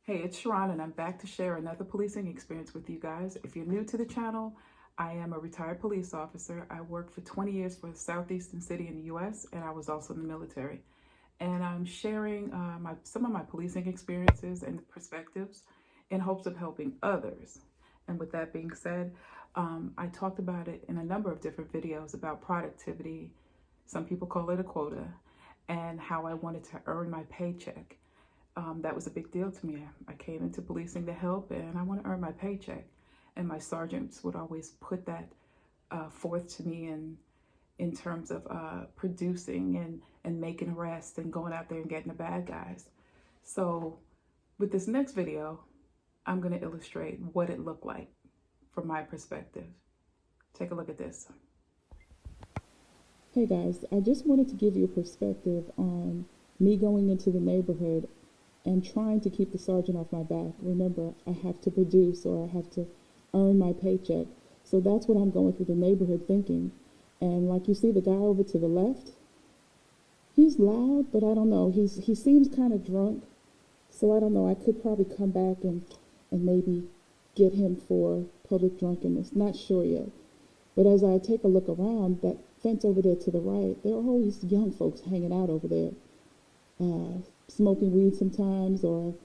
Hey, it's Sharon, and I'm back to share another policing experience with you guys. If you're new to the channel, I am a retired police officer. I worked for 20 years for a southeastern city in the US, and I was also in the military. And I'm sharing some of my policing experiences and perspectives in hopes of helping others. And with that being said, I talked about it in a number of different videos about productivity. Some people call it a quota, and how I wanted to earn my paycheck. That was a big deal to me. I came into policing to help, and I want to earn my paycheck. And my sergeants would always put that forth to me in terms of producing and making arrests and going out there and getting the bad guys. So with this next video, I'm going to illustrate what it looked like from my perspective. Take a look at this. Hey guys, I just wanted to give you a perspective on me going into the neighborhood and trying to keep the sergeant off my back. Remember, I have to produce, or I have to earn my paycheck. So that's what I'm going through the neighborhood thinking. And like you see the guy over to the left, he's loud, but I don't know. He seems kind of drunk. So I don't know. I could probably come back and maybe get him for public drunkenness. Not sure yet. But as I take a look around, that fence over there to the right, there are always young folks hanging out over there, smoking weed sometimes, or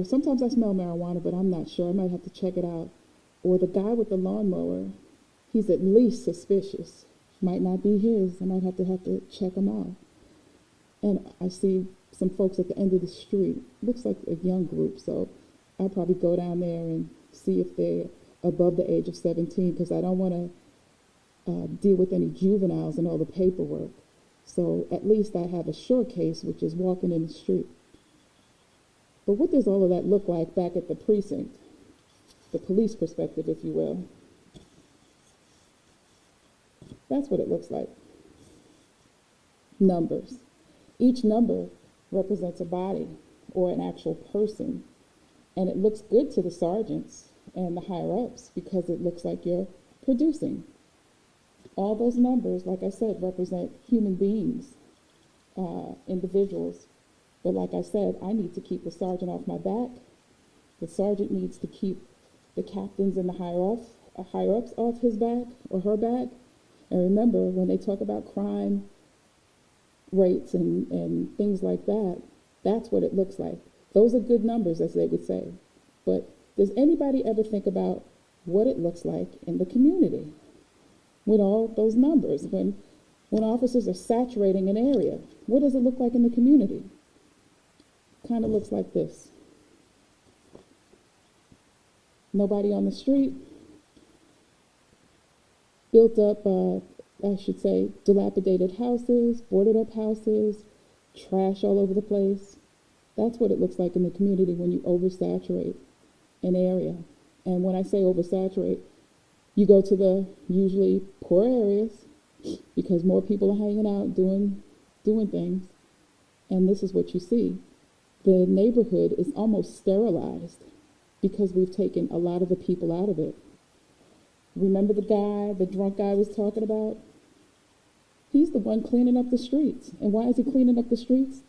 sometimes I smell marijuana, but I'm not sure. I might have to check it out. Or the guy with the lawnmower, he's at least suspicious. Might not be his. I might have to check him out. And I see some folks at the end of the street. Looks like a young group, so I'll probably go down there and see if they're above the age of 17, because I don't want to deal with any juveniles and all the paperwork. So at least I have a sure case, which is walking in the street. But what does all of that look like back at the precinct? The police perspective, if you will. That's what it looks like. Numbers. Each number represents a body or an actual person. And it looks good to the sergeants and the higher-ups because it looks like you're producing. All those numbers, like I said, represent human beings, individuals. But like I said, I need to keep the sergeant off my back. The sergeant needs to keep the captains and the higher-ups off his back or her back. And remember, when they talk about crime rates and things like that, that's what it looks like. Those are good numbers, as they would say. But does anybody ever think about what it looks like in the community with all those numbers? When officers are saturating an area, what does it look like in the community? Kind of looks like this. Nobody on the street. Built up, I should say, dilapidated houses, boarded up houses, trash all over the place. That's what it looks like in the community when you oversaturate an area. And when I say oversaturate, you go to the usually poor areas because more people are hanging out doing things. And this is what you see. The neighborhood is almost sterilized because we've taken a lot of the people out of it. Remember the drunk guy I was talking about? He's the one cleaning up the streets. And why is he cleaning up the streets?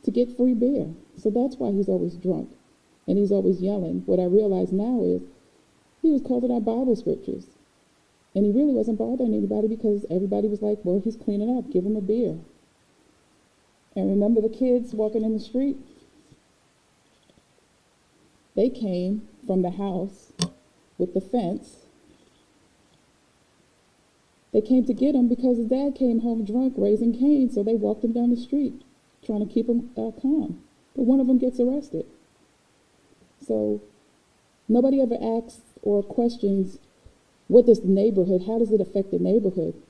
To get free beer. So that's why he's always drunk. And he's always yelling. What I realize now is he was calling out Bible scriptures. And he really wasn't bothering anybody because everybody was like, well, he's cleaning up. Give him a beer. And remember the kids walking in the street? They came from the house with the fence. They came to get him because his dad came home drunk, raising Cain, so they walked him down the street, trying to keep him calm. But one of them gets arrested. So nobody ever asks or questions, what does the neighborhood, how does it affect the neighborhood?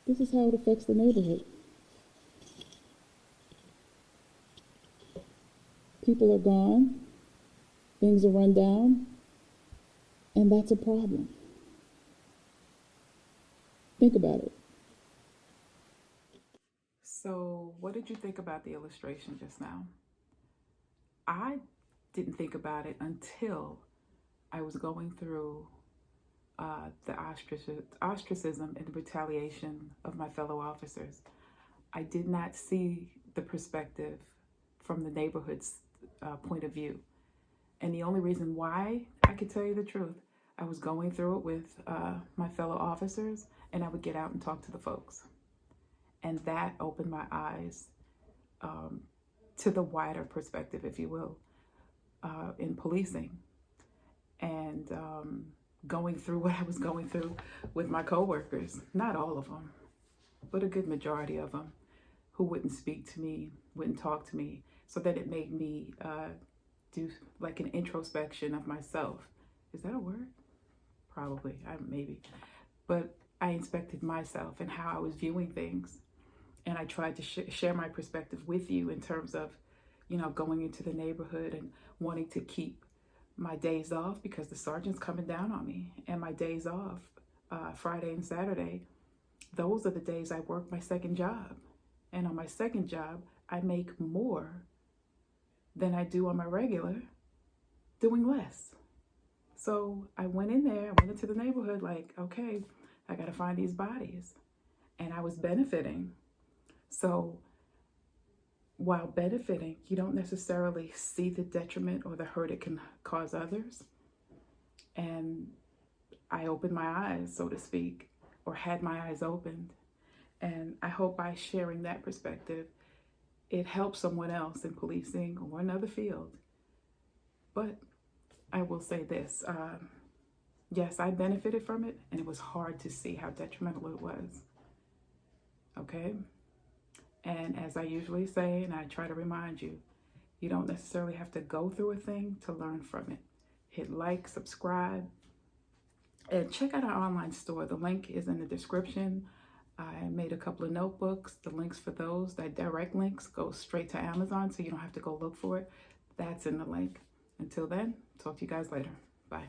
This is how it affects the neighborhood. People are gone, things are run down, and that's a problem. Think about it. So what did you think about the illustration just now? I didn't think about it until I was going through the ostracism and retaliation of my fellow officers. I did not see the perspective from the neighborhood's point of view. And the only reason why I could tell you the truth, I was going through it with my fellow officers, and I would get out and talk to the folks. And that opened my eyes to the wider perspective, if you will, in policing. And going through what I was going through with my coworkers, not all of them, but a good majority of them, who wouldn't speak to me, wouldn't talk to me. So that it made me do like an introspection of myself. Is that a word? Probably, maybe. But I inspected myself and how I was viewing things. And I tried to share my perspective with you in terms of, going into the neighborhood and wanting to keep my days off because the sergeant's coming down on me. And my days off, Friday and Saturday, those are the days I work my second job. And on my second job, I make more than I do on my regular, doing less. So I went in there, I went into the neighborhood like, okay, I got to find these bodies. And I was benefiting. So while benefiting, you don't necessarily see the detriment or the hurt it can cause others. And I opened my eyes, so to speak, or had my eyes opened. And I hope by sharing that perspective, it helps someone else in policing or another field. But I will say this, yes, I benefited from it, and it was hard to see how detrimental it was. Okay? And as I usually say, and I try to remind you, you don't necessarily have to go through a thing to learn from it. Hit like, subscribe, and check out our online store. The link is in the description. I made a couple of notebooks. The links for those, that direct links, go straight to Amazon, so you don't have to go look for it. That's in the link. Until then, talk to you guys later. Bye.